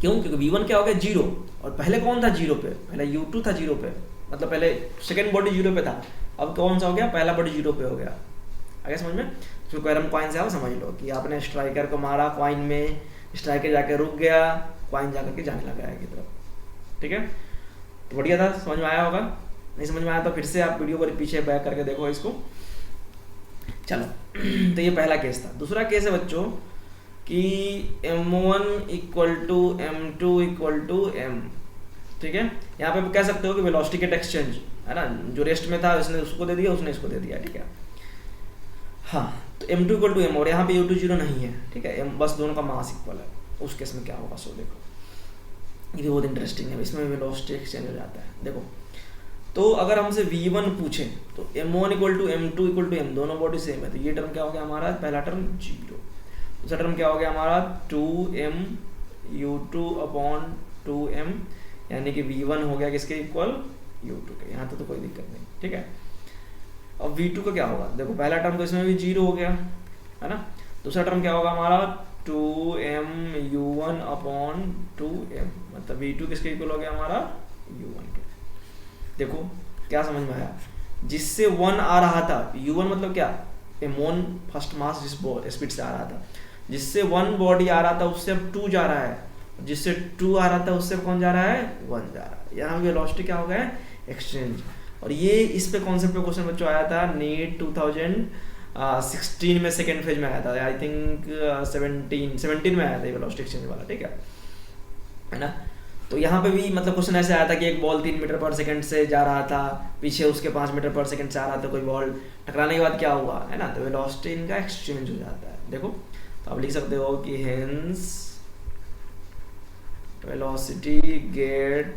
क्यों, क्योंकि V1 क्या हो गया, 0, और पहले कौन था 0 पे, पहले U2 था 0 पे, मतलब पहले सेकेंड बॉडी 0 पे था, अब कौन सा हो गया, पहला बॉडी 0 पे हो गया। आगे समझ में, तो कैरम कॉइन से आप समझ लो कि आपने स्ट्राइकर को मारा कॉइन में, स्ट्राइकर जाके रुक गया, कॉइन जाकर के जाने लगा आगे की तरफ, ठीक है। तो बढ़िया था, समझ में आया होगा। नहीं समझ में आया तो फिर से आप वीडियो को पीछे बैक करके देखो इसको। चलो तो ये पहला केस था। दूसरा केस है बच्चों कि M1 equal to M2 equal to M, ठीक है। यहाँ पे कह सकते हो कि वेलोसिटी गेट एक्सचेंज, है ना, जो रेस्ट में था उसने उसको दे दिया, उसने इसको दे दिया, ठीक है। हाँ, तो M2 इक्वल टू M, और यहाँ पे U2 0 नहीं है, ठीक है, M बस दोनों का मास इक्वल है। उस केस में क्या होगा, सो देखो, ये बहुत इंटरेस्टिंग है, इसमें वेलोसिटी एक्सचेंज हो जाता है। देखो, तो अगर हमसे V1 पूछे तो M1 equal to M2 equal to M, दोनों बॉडी सेम है, तो ये टर्म क्या हो गया हमारा, पहला टर्म 0, दूसरा टर्म क्या हो गया हमारा 2M U2 अपॉन 2M, यानी कि V1 हो गया किसके इक्वल, U2 के। यहाँ तो कोई दिक्कत नहीं, ठीक है। अब V2 का क्या होगा, देखो पहला टर्म तो इसमें भी 0 हो गया, है ना। दूसरा टर्म क्या होगा हमारा 2M U1 अपॉन 2M, मतलब V2 किसके इक्वल हो गया हमारा, U1 के। देखो क्या समझ में आया, जिससे 1 आ रहा था, U1 मतलब क्या, M1 फर्स्ट मास जिस स्पीड से आ रहा था, जिससे 1 बॉडी आ रहा था उससे अब 2 जा रहा है, जिससे 2 आ रहा था उससे कौन जा रहा है, 1 जा रहा है। यहाँ वेलोसिटी क्या हो गया, एक्सचेंज। और ये इस पे कॉन्सेप्ट पे क्वेश्चन बच्चों आया था नीट 2016 में, सेकेंड फेज में आया था, आई थिंक 17 में आया था ये वेलोसिटी एक्सचेंज वाला, ठीक है ना। तो यहाँ पे भी मतलब क्वेश्चन ऐसे आया था कि एक बॉल 3 मीटर पर सेकंड से जा रहा था, पीछे उसके 5 मीटर पर सेकंड से आ रहा था कोई बॉल, टकराने के बाद क्या हुआ, है ना, तो वेलोसिटी इनका एक्सचेंज हो जाता है। देखो तो आप लिख सकते हो कि hence velocity get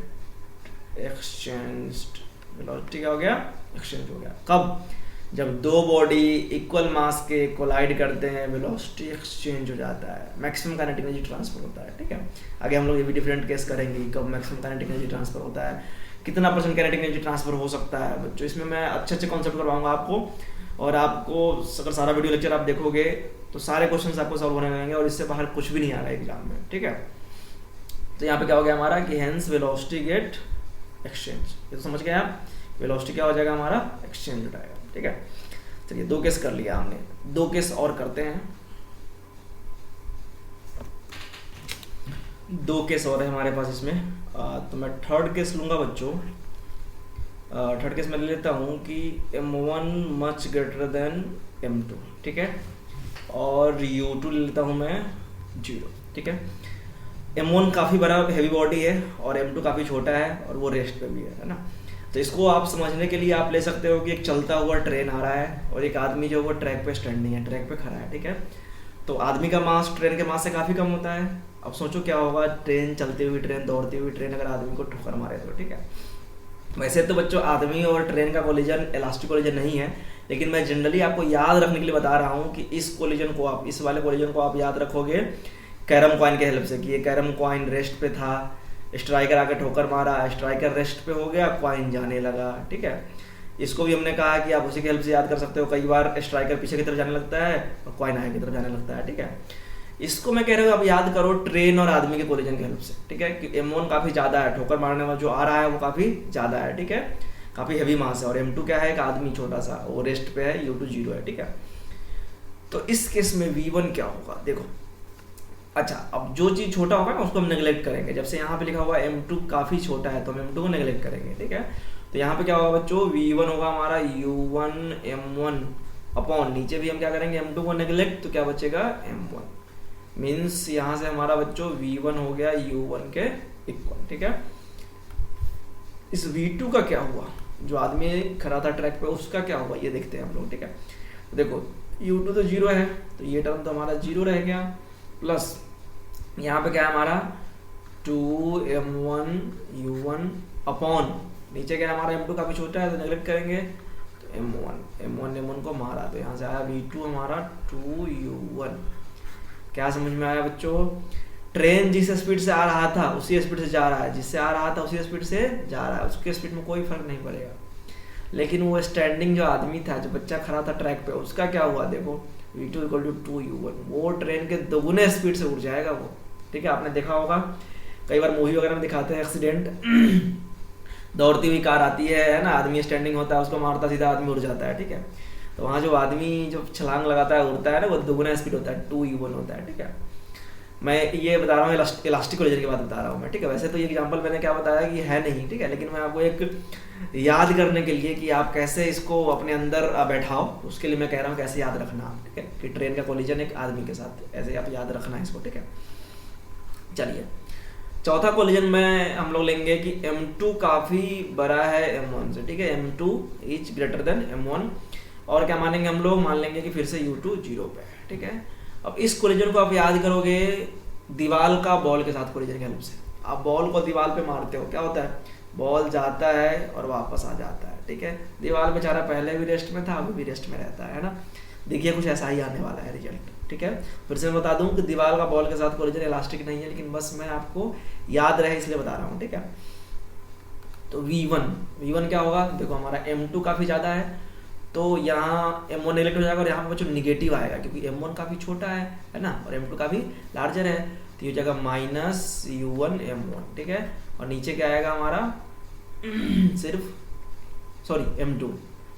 exchanged, velocity क्या हो गया, एक्सचेंज हो गया। कब, जब दो बॉडी इक्वल मास के कोलाइड करते हैं, वेलोसिटी एक्सचेंज हो जाता है, मैक्सिमम काइनेटिक एनर्जी ट्रांसफर होता है, ठीक है। आगे हम लोग ये भी डिफरेंट केस करेंगे कब मैक्सिमम काइनेटिक एनर्जी ट्रांसफर होता है, कितना परसेंट काइनेटिक एनर्जी ट्रांसफर हो सकता है बच्चों। इसमें मैं अच्छे अच्छे कॉन्सेप्ट करवाऊंगा आपको, और आपको अगर सारा वीडियो लेक्चर आप देखोगे तो सारे क्वेश्चन आपको सॉल्व होने लगेंगे, और इससे बाहर कुछ भी नहीं आ रहा है एग्जाम में, ठीक है। तो यहाँ पे क्या हो गया हमारा कि हेंस वेलोसिटी गेट एक्सचेंज, ये तो समझ गए आप, वेलोसिटी क्या हो जाएगा हमारा, एक्सचेंज हो जाएगा, ठीक है। चलिए 2 केस कर लिया हमने, 2 केस और करते हैं, 2 केस और है हमारे पास इसमें। तो मैं थर्ड केस लूंगा बच्चों। थर्ड केस में ले लेता हूँ कि M1 much greater than M2, ठीक है, और U2 ले लेता हूँ मैं 0, ठीक है। M1 काफ़ी बड़ा हैवी बॉडी है और M2 काफ़ी छोटा है और वो रेस्ट पे भी है ना। तो इसको आप समझने के लिए आप ले सकते हो कि एक चलता हुआ ट्रेन आ रहा है और एक आदमी जो वो ट्रैक पे स्टैंडिंग है, ट्रैक पे खड़ा है, ठीक है। तो आदमी का मास ट्रेन के मास से काफ़ी कम होता है। अब सोचो क्या होगा, ट्रेन चलती हुई ट्रेन, दौड़ती हुई ट्रेन अगर आदमी को ठोकर मारे तो, ठीक है। वैसे तो बच्चों आदमी और ट्रेन का कोलिजन इलास्टिक कोलिजन नहीं है, लेकिन मैं जनरली आपको याद रखने के लिए बता रहा हूँ कि इस कोलिजन को आप, इस वाले कोलिजन को आप याद रखोगे कैरम कॉइन के हेल्प से, कि ये कैरम कॉइन रेस्ट पे था, स्ट्राइकर आके ठोकर मारा, स्ट्राइकर रेस्ट पे हो गया, कॉइन जाने लगा, ठीक है। इसको भी हमने कहा कि आप उसी की हेल्प से याद कर सकते हो। कई बार स्ट्राइकर पीछे की तरफ जाने लगता है और कॉइन आगे की तरफ जाने लगता है, ठीक है। इसको मैं कह रहा हूँ अब याद करो ट्रेन और आदमी के कोलिजन की हेल्प से, ठीक है। कि M1 काफ़ी ज़्यादा है, ठोकर मारने वाला जो आ रहा है वो काफ़ी ज़्यादा है, ठीक है, काफ़ी हेवी मास है। और M2 क्या है, एक आदमी छोटा सा, वो रेस्ट पे है, U2 0 है, ठीक है। तो इस केस में V1 क्या होगा देखो। अच्छा, अब जो चीज़ छोटा होगा ना उसको हम नेगलेक्ट करेंगे। जब से यहाँ पे लिखा हुआ M2 काफ़ी छोटा है तो हम M2 को नेगलेक्ट करेंगे, ठीक है। तो यहाँ पे क्या होगा बच्चों, V1 होगा हमारा U1 M1 अपॉन, नीचे भी हम क्या करेंगे M2 को नेगलेक्ट, तो क्या बचेगा M1। मीन्स यहाँ से हमारा बच्चों V1 हो गया U1 के इक्वल, ठीक है। इस V2 का क्या हुआ, जो आदमी खड़ा था ट्रैक पे उसका क्या हुआ ये देखते हैं हम लोग, ठीक है। तो देखो U2 तो 0 है तो ये टर्म तो हमारा 0 रह गया, प्लस यहाँ पे क्या है हमारा 2M1 U1 अपॉन, नीचे क्या है हमारा M2 काफ़ी छोटा है तो नेगलेक्ट करेंगे, तो M1 को मारा तो यहाँ से आया V2 हमारा 2U1। क्या समझ में आया बच्चों, ट्रेन जिस स्पीड से आ रहा था उसी स्पीड से जा रहा है, जिससे आ रहा था उसी स्पीड से जा रहा है, उसके स्पीड में कोई फर्क नहीं पड़ेगा। लेकिन वो स्टैंडिंग जो आदमी था, जो बच्चा खड़ा था ट्रैक पे, उसका क्या हुआ देखो, V2 = 2U1, वो ट्रेन के दोगुने स्पीड से उड़ जाएगा वो, ठीक है। आपने देखा होगा कई बार मूवी वगैरह में दिखाते हैं एक्सीडेंट दौड़ती हुई कार आती है ना, आदमी स्टैंडिंग होता है, उसको मारता सीधा आदमी उड़ जाता है, ठीक है। तो वहाँ जो आदमी जो छलांग लगाता है उड़ता है ना, वो दोगुना स्पीड होता है, 2U1 होता है, ठीक है। मैं ये बता रहा हूँ इलास्टिक कोलिजन की बात बता रहा हूँ मैं, ठीक है। वैसे तो ये एग्जांपल मैंने क्या बताया कि है नहीं, ठीक है, लेकिन मैं आपको एक याद करने के लिए कि आप कैसे इसको अपने अंदर बैठाओ, उसके लिए मैं कह रहा हूँ कैसे याद रखना, ठीक है, कि ट्रेन का कोलिजन एक आदमी के साथ, ऐसे आप याद रखना है इसको, ठीक है। चलिए चौथा कोलिजन में हम लोग लेंगे कि M2 काफ़ी बड़ा है M1 से, ठीक है, M2 is greater than M1। और क्या मानेंगे हम लोग, मान लेंगे कि फिर से U2 0 पे है, ठीक है। अब इस कोलिजन को आप याद करोगे दीवार का बॉल के साथ कोलिजन की हेल्प से। आप बॉल को दीवार पे मारते हो, क्या होता है, बॉल जाता है और वापस आ जाता है, ठीक है। दीवार बेचारा पहले भी रेस्ट में था, अभी भी रेस्ट में रहता है ना। देखिए कुछ ऐसा ही आने वाला है रिजल्ट, ठीक है। फिर से मैं बता दूं कि दीवार का बॉल के साथ कोलिजन इलास्टिक नहीं है, लेकिन बस मैं आपको याद रहे इसलिए बता रहा हूँ, ठीक है। तो V1 क्या होगा देखो, हमारा M2 काफ़ी ज़्यादा है तो यहाँ M1 नेगलेक्ट हो जाएगा और यहाँ पर बच्चों निगेटिव आएगा क्योंकि M1 काफ़ी छोटा है ना, और M2 काफ़ी लार्जर है, तो ये हो जाएगा -U1 M1, ठीक है। और नीचे क्या आएगा हमारा M2,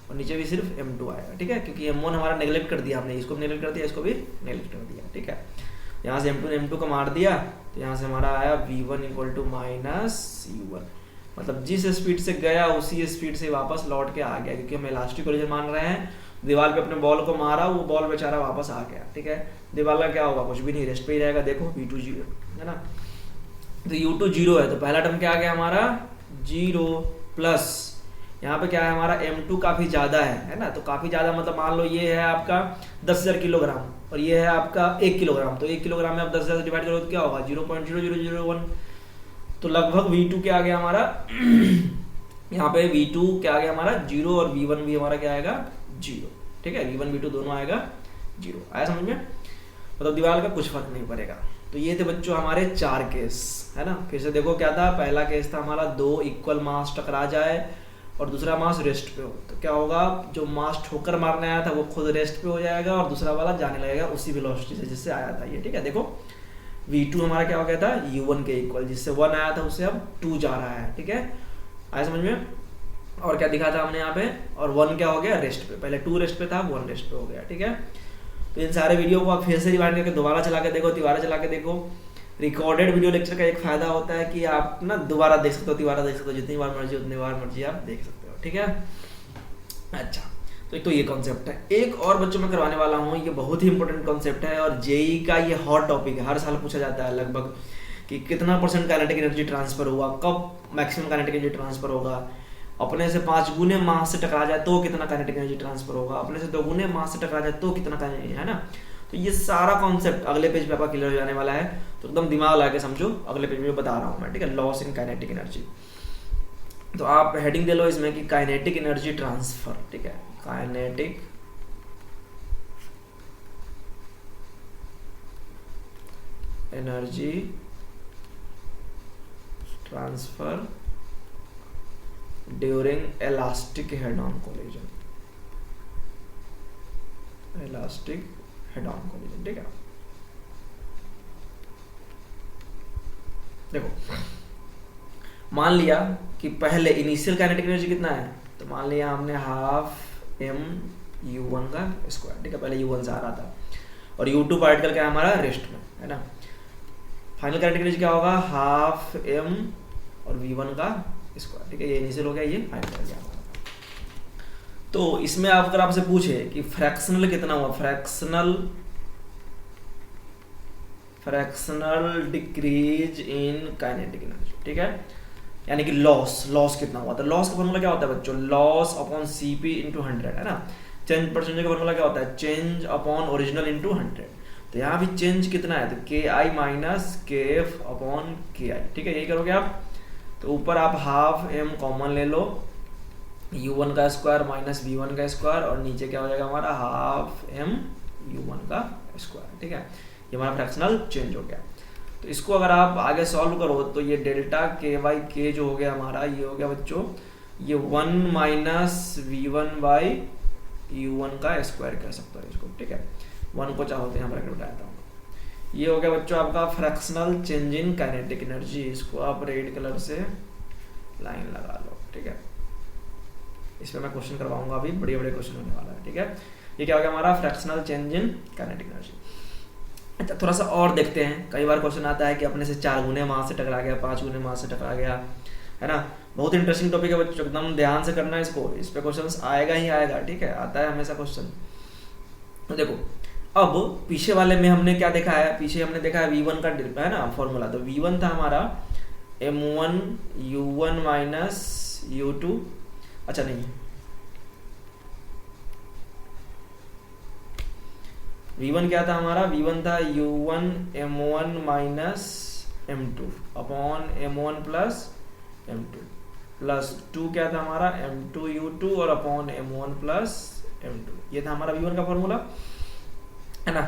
और नीचे भी सिर्फ M2 आएगा, ठीक है, क्योंकि M1 हमारा नेगलेक्ट कर दिया हमने, इसको भी नेगलेक्ट कर दिया, इसको भी नेगलेक्ट कर दिया, ठीक है। यहाँ से M2 ने M2 को मार दिया तो यहाँ से हमारा आया V1 = -U1, मतलब जिस स्पीड से गया उसी स्पीड से वापस लौट के आ गया, क्योंकि हम इलास्टिक कोलिजन मान रहे हैं। दीवार पे अपने बॉल को मारा, वो बॉल बेचारा वापस आ गया, ठीक है। दीवार का क्या होगा, कुछ भी नहीं, रेस्ट पे ही रहेगा, देखो V2 0 है ना। तो U2 0 है तो पहला टर्म क्या आ गया हमारा 0, प्लस यहाँ पे क्या है हमारा M2 काफ़ी ज़्यादा है ना। तो काफ़ी ज़्यादा मतलब मान लो ये है आपका 10,000 किलोग्राम और ये है आपका 1 किलोग्राम, तो 1 किलोग्राम में आप 10,000 से डिवाइड करो तो क्या होगा 0.0001, तो लगभग V2 क्या आ गया हमारा यहाँ पे V2 क्या आ गया हमारा 0 और V1 भी हमारा क्या आएगा 0, ठीक है। V1 V2 दोनों आएगा 0, आया समझ में, मतलब दीवार का कुछ फर्क नहीं पड़ेगा। तो ये थे बच्चों हमारे 4 केस है ना। फिर से देखो क्या था, पहला केस था हमारा 2 इक्वल मास टकरा जाए और दूसरा मास रेस्ट पे हो, तो क्या होगा, जो मास ठोकर मारने आया था वो खुद रेस्ट पे हो जाएगा और दूसरा वाला जाने लगेगा उसी वेलोसिटी से जिससे आया था ये, ठीक है। देखो V2 हमारा क्या हो गया था U1 के इक्वल, जिससे 1 आया था उससे अब 2 जा रहा है, ठीक है, आया समझ में। और क्या दिखा था हमने यहाँ पे, और 1 क्या हो गया रेस्ट पे, पहले 2 रेस्ट पे था 1 रेस्ट पे हो गया, ठीक है। तो इन सारे वीडियो को आप फिर से रिवाइंड करके दोबारा चला के देखो, तिबारा चला के देखो। रिकॉर्डेड वीडियो लेक्चर का एक फायदा होता है कि आप ना दोबारा देख सकते हो, तिबारा देख सकते हो, जितनी बार मर्जी उतनी बार मर्जी आप देख सकते हो, ठीक है। अच्छा, तो एक तो ये कॉन्सेप्ट है। एक और बच्चों में करवाने वाला हूँ, ये बहुत ही इंपॉर्टेंट कॉन्सेप्ट है और जेई का ये हॉट टॉपिक है, हर साल पूछा जाता है लगभग कि कितना % काइनेटिक एनर्जी ट्रांसफर हुआ, कब मैक्सिमम काइनेटिक एनर्जी ट्रांसफर होगा, अपने से 5 गुने मास से टकरा जाए तो कितना काइनेटिक एनर्जी ट्रांसफर होगा, अपने से 2 गुने मास से टकरा जाए तो कितना काइनेटिक, है ना। तो ये सारा कॉन्सेप्ट अगले पेज पे आपका क्लियर हो जाने वाला है, तो एकदम दिमाग लगा के समझो, अगले पेज में बता रहा हूँ मैं, ठीक है। लॉस इन काइनेटिक एनर्जी, तो आप हेडिंग दे लो इसमें कि काइनेटिक एनर्जी ट्रांसफर, ठीक है, kinetic energy transfer during elastic head on collision, elastic head on collision. ठीक है, देखो मान लिया कि पहले इनिशियल काइनेटिक एनर्जी कितना है, तो मान लिया हमने हाफ एम u1 का स्क्वायर। ठीक है, पहले u1 से आ रहा था और u2 पार्टिकल क्या है हमारा रेस्ट में, है ना। फाइनल काइनेटिक एनर्जी क्या होगा, हाफ एम और v1 का स्क्वायर। ठीक है, ये इनिशियल हो गया, ये फाइनल हो गया हमारा। तो इसमें अगर आपसे पूछे कि फ्रैक्शनल कितना हुआ, fractional decrease in kinetic energy. ठीक है, यानी कि लॉस कितना हुआ, तो लॉस का फॉर्मूला क्या होता है बच्चों, लॉस अपॉन Cp इंटू 100, है ना। चेंज परसेंटेज का फॉर्मूला क्या होता है, चेंज अपॉन ओरिजिनल इंटू 100। तो यहाँ भी चेंज कितना है, तो Ki minus Kf upon Ki। ठीक है, यही करोगे आप। तो ऊपर आप हाफ एम कॉमन ले लो, u1 का स्क्वायर माइनस v1 का स्क्वायर, और नीचे क्या हो जाएगा हमारा हाफ एम u1 का स्क्वायर। ठीक है, ये हमारा फ्रैक्शनल चेंज हो गया। तो इसको अगर आप आगे सॉल्व करो तो ये डेल्टा के बाई के जो हो गया हमारा, ये हो गया बच्चों, ये 1 माइनस v1 बाई u1 का स्क्वायर कह सकते हो इसको। ठीक है, 1 को चाहोते हैं ब्रैकेट बताया था। ये हो गया बच्चों आपका fractional change in kinetic energy. इसको आप रेड कलर से लाइन लगा लो। ठीक है, इस पर मैं क्वेश्चन करवाऊंगा, अभी बड़े बड़े क्वेश्चन होने वाला है। ठीक है, ये क्या हो गया हमारा fractional change in kinetic energy. अच्छा, थोड़ा सा और देखते हैं। कई बार क्वेश्चन आता है कि अपने से 4 गुने मास से टकरा गया, 5 गुने मास से टकरा गया, है ना। बहुत इंटरेस्टिंग टॉपिक है बच्चों, एकदम ध्यान से करना है इसको, इस पे क्वेश्चन आएगा ही आएगा। ठीक है, आता है हमेशा क्वेश्चन। तो देखो अब पीछे वाले में हमने क्या देखा है, पीछे हमने देखा है v1 का है ना फॉर्मूला। तो v1 था हमारा m1 u1 माइनस u2, अच्छा नहीं, v1 क्या था हमारा, v1 था u1 m1 minus m2 upon m1 plus m2 plus 2 क्या था हमारा m2 u2 और अपॉन m1 प्लस m2। ये था हमारा v1 का फॉर्मूला, है ना।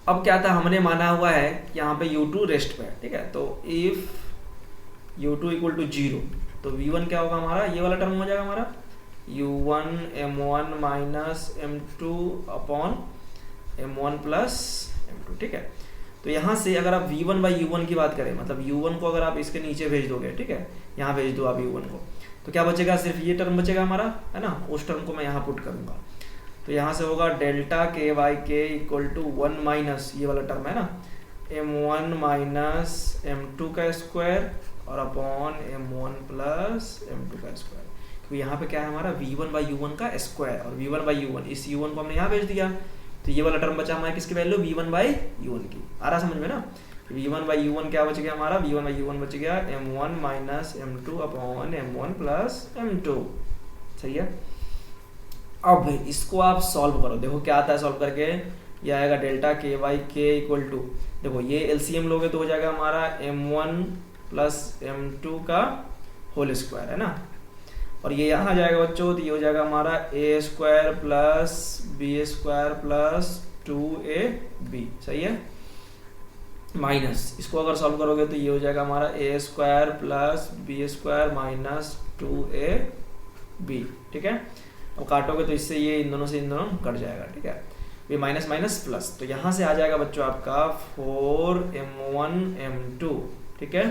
अब क्या था, हमने माना हुआ है कि यहाँ पे u2 रेस्ट पे है। ठीक है, तो इफ u2 इक्वल टू 0, तो v1 क्या होगा हमारा, ये वाला टर्म हो जाएगा हमारा u1 m1 minus m2 upon m1 plus m2। ठीक है, तो यहाँ से अगर आप v1 बाई u1 की बात करें, मतलब u1 को अगर आप इसके नीचे भेज दोगे, ठीक है, यहाँ भेज दो आप u1 को, तो क्या बचेगा, सिर्फ ये टर्म बचेगा हमारा, है ना। उस टर्म को मैं यहाँ पुट करूंगा, तो यहाँ से होगा डेल्टा के बाई के इक्वल टू 1 माइनस ये वाला टर्म है ना m1 माइनस m2 का स्क्वायर और अपॉन m1 प्लस m2 का स्क्वायर। क्योंकि यहाँ पे क्या है हमारा v1 बाई u1 का स्क्वायर, और v1 बाई u1, इस u1 को हमने यहाँ भेज दिया, तो ये वाला टर्म बचा हमारा किसकी वैल्यू, v1 बाई u1 की। आ रहा समझ में ना, v1 बाई u1 क्या बच गया हमारा, v1 बाई u1 बच गया m1 minus m2 upon m1 plus m2। सही है, अब इसको आप सॉल्व करो, देखो क्या आता है सॉल्व करके। ये आएगा डेल्टा के बाई के इक्वल टू, देखो ये एलसीएम लोगे तो हो जाएगा हमारा m1 प्लस m2 का होल स्क्वायर, है ना। और ये यहाँ जाएगा बच्चों, तो ये हो जाएगा हमारा a square plus b square plus 2ab। सही है, माइनस इसको अगर सॉल्व करोगे तो ये हो जाएगा हमारा a square plus b square minus 2ab। ठीक है, अब काटोगे तो इससे ये इन दोनों से इन दोनों कट जाएगा। ठीक है, ये माइनस माइनस प्लस, तो यहाँ से आ जाएगा बच्चों आपका 4m1 m2। ठीक है,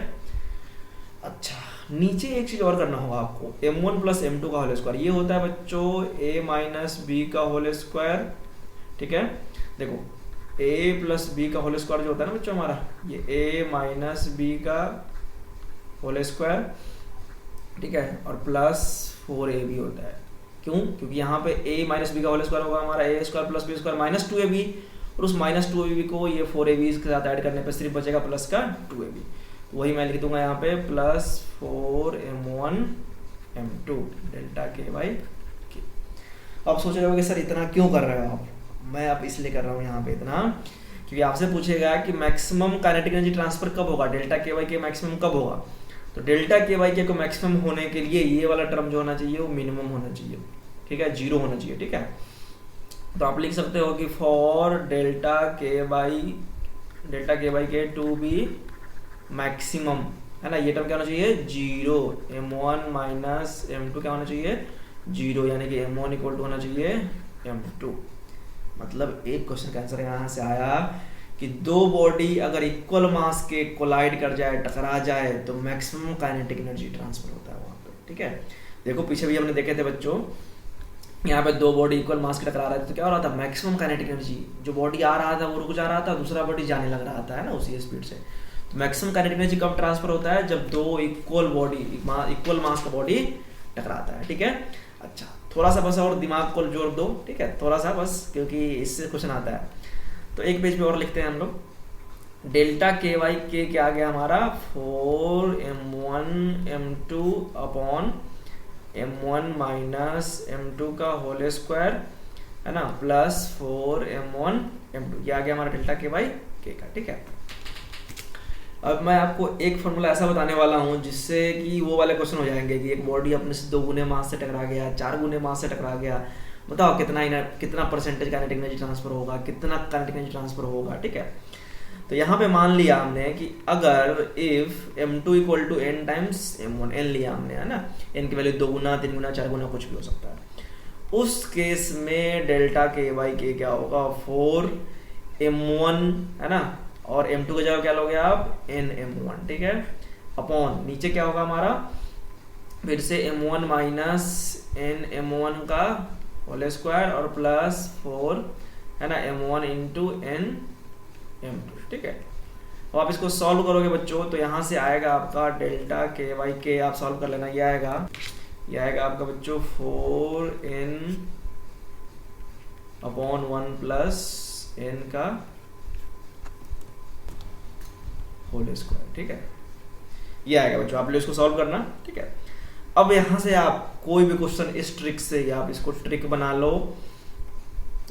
अच्छा नीचे एक चीज और करना होगा आपको, m1 प्लस m2 का होल स्क्वायर, ये होता है बच्चों a माइनस b का होल स्क्वायर। ठीक है, देखो a प्लस b का होल स्क्वायर जो होता है ना बच्चों हमारा, ये a माइनस b का होल स्क्वायर। ठीक है, और प्लस 4ab होता है। क्यों, क्योंकि यहाँ पे a माइनस बी का होल स्क्वायर होगा हमारा a square plus b square minus 2ab, और उस माइनस 2ab को ये 4ab के साथ ऐड करने पे सिर्फ बचेगा प्लस का 2ab। तो वही मैं लिख दूंगा यहाँ पे प्लस 4m1 m2 डेल्टा के बाई के। अब सोच रहे हो कि सर इतना क्यों कर रहे हो आप, मैं अब इसलिए कर रहा हूँ यहाँ पे इतना, क्योंकि आपसे पूछेगा कि मैक्सिमम काइनेटिक एनर्जी ट्रांसफर कब होगा, डेल्टा के बाई के मैक्सिमम कब होगा। तो डेल्टा के बाई के को मैक्सिमम होने के लिए ये वाला टर्म जो होना चाहिए वो मिनिमम होना चाहिए। ठीक है, 0 होना चाहिए। ठीक है, तो आप लिख सकते हो कि फॉर डेल्टा के बाई के टू बी मैक्सिमम, है ना, ये टर्म क्या होना चाहिए 0, m1 माइनस m2 क्या होना चाहिए 0, यानी कि m1 इक्वल टू होना चाहिए m2। मतलब एक क्वेश्चन का आंसर यहाँ से आया कि दो बॉडी अगर इक्वल मास के कोलाइड कर जाए, टकरा जाए, तो मैक्सिमम काइनेटिक एनर्जी ट्रांसफर होता है वहाँ पे। ठीक है, देखो पीछे भी हमने देखे थे बच्चों, यहाँ पे दो बॉडी इक्वल मास के टकरा रहे थे तो क्या हो रहा था, मैक्सिमम काइनेटिक एनर्जी, जो बॉडी आ रहा था वो रुक जा रहा था, दूसरा बॉडी जाने लग रहा था, है ना, उसी स्पीड से। तो मैक्सिमम काइनेटिक एनर्जी कब ट्रांसफर होता है, जब दो इक्वल मास का बॉडी टकराता है। ठीक है, अच्छा थोड़ा सा बस और दिमाग को जोर दो, ठीक है, थोड़ा सा बस, क्योंकि इससे क्वेश्चन आता है। तो एक पेज पे और लिखते हैं हम लोग, डेल्टा के वाई के क्या आ गया हमारा 4m1 m2 upon m1 minus m2 का होल स्क्वायर, है ना, प्लस 4m1 m2, ये आ गया हमारा डेल्टा के वाई के का। ठीक है, अब मैं आपको एक फॉर्मूला ऐसा बताने वाला हूँ जिससे कि वो वाले क्वेश्चन हो जाएंगे कि एक बॉडी अपने से 2 गुने मास से टकरा गया, 4 गुने मास से टकरा गया, बताओ कितना परसेंटेज काइनेटिक एनर्जी ट्रांसफर होगा, कितना काइनेटिक एनर्जी ट्रांसफर होगा। ठीक है, तो यहाँ पे मान लिया हमने कि अगर if m2 equal to n times m1, n लिया हमने, है ना, n की वैल्यू 2 गुना 3 गुना 4 गुना कुछ भी हो सकता है, उस केस में डेल्टा के बाई के क्या होगा 4m1, है ना, और m2 की जगह क्या लोगे आप nm1। ठीक है, अपॉन नीचे क्या होगा हमारा फिर से m1 माइनस nm1 का होल स्क्वायर और प्लस 4, है ना, m1 इंटू nm2। ठीक है, अब आप इसको सॉल्व करोगे बच्चों तो यहाँ से आएगा आपका डेल्टा के वाई के, आप सॉल्व कर लेना, ये आएगा आपका बच्चों 4n अपॉन 1 प्लस n का होल स्क्वायर। ठीक है, ये आएगा बच्चों, आप लोग इसको सॉल्व करना। ठीक है, अब यहाँ से आप कोई भी क्वेश्चन इस ट्रिक से, या आप इसको ट्रिक बना लो,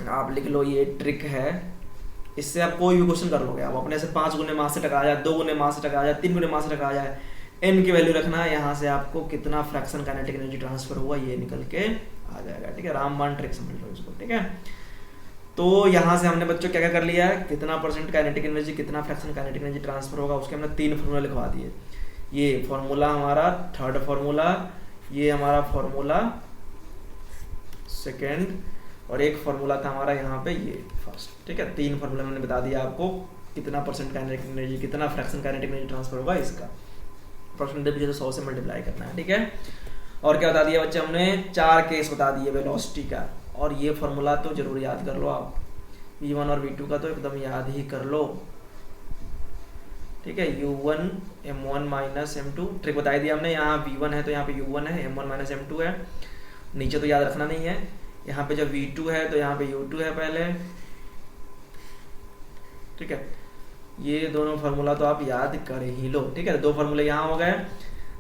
आप लिख लो ये ट्रिक है, इससे आप कोई भी क्वेश्चन कर लोगे। आप अपने से 5 गुने मास से टकरा जाए, 2 गुने मास से टकरा जाए, 3 गुने मास से टकरा जाए, n की वैल्यू रखना है, यहाँ से आपको कितना फ्रैक्शन काइनेटिक एनर्जी ट्रांसफर हुआ ये निकल के आ जाएगा। ठीक है, रामबाण ट्रिक समझ लो इसको। ठीक है, तो यहाँ से हमने बच्चों क्या क्या कर लिया है, कितना परसेंट काइनेटिक एनर्जी, कितना फ्रैक्शन काइनेटिक एनर्जी ट्रांसफर होगा, उसके हमने 3 फॉर्मूला लिखवा दिए। ये फॉर्मूला हमारा थर्ड फॉर्मूला, ये हमारा फॉर्मूला सेकंड, और एक फॉर्मूला था हमारा यहाँ पे ये फर्स्ट। ठीक है, 3 फॉर्मूला मैंने बता दिया आपको, कितना परसेंट काइनेटिक एनर्जी, कितना फ्रैक्शन काइनेटिक एनर्जी ट्रांसफर होगा, इसका परसेंटेज भी 100 से मल्टीप्लाई करना है। ठीक है, और क्या बता दिया बच्चे हमने, 4 केस बता दिए वेलोसिटी का, और ये फॉर्मूला तो जरूर याद कर लो आप, v1 और v2 का तो एकदम याद ही कर लो। ठीक है, u1 m1 minus m2, trick बता दिया हमने, यहाँ v1 है तो यहाँ पे u1 है, m1 माइनस m2 है, नीचे तो याद रखना नहीं है, यहाँ पे जब v2 है तो यहाँ पे u2 है पहले। ठीक है, ये दोनों फार्मूला तो आप याद कर ही लो। ठीक है, 2 फार्मूले यहाँ हो गए,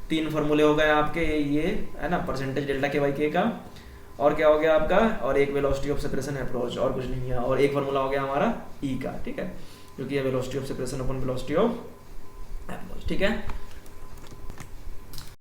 3 फार्मूले हो गए आपके, ये है ना परसेंटेज डेल्टा के वाई के का, और क्या हो गया आपका, और एक वेलोसिटी ऑफ सेपरेशन अप्रोच, और कुछ नहीं है, और एक फार्मूला हो गया हमारा ई का। ठीक है, क्योंकि ये velocity of separation upon velocity of approach. ठीक है,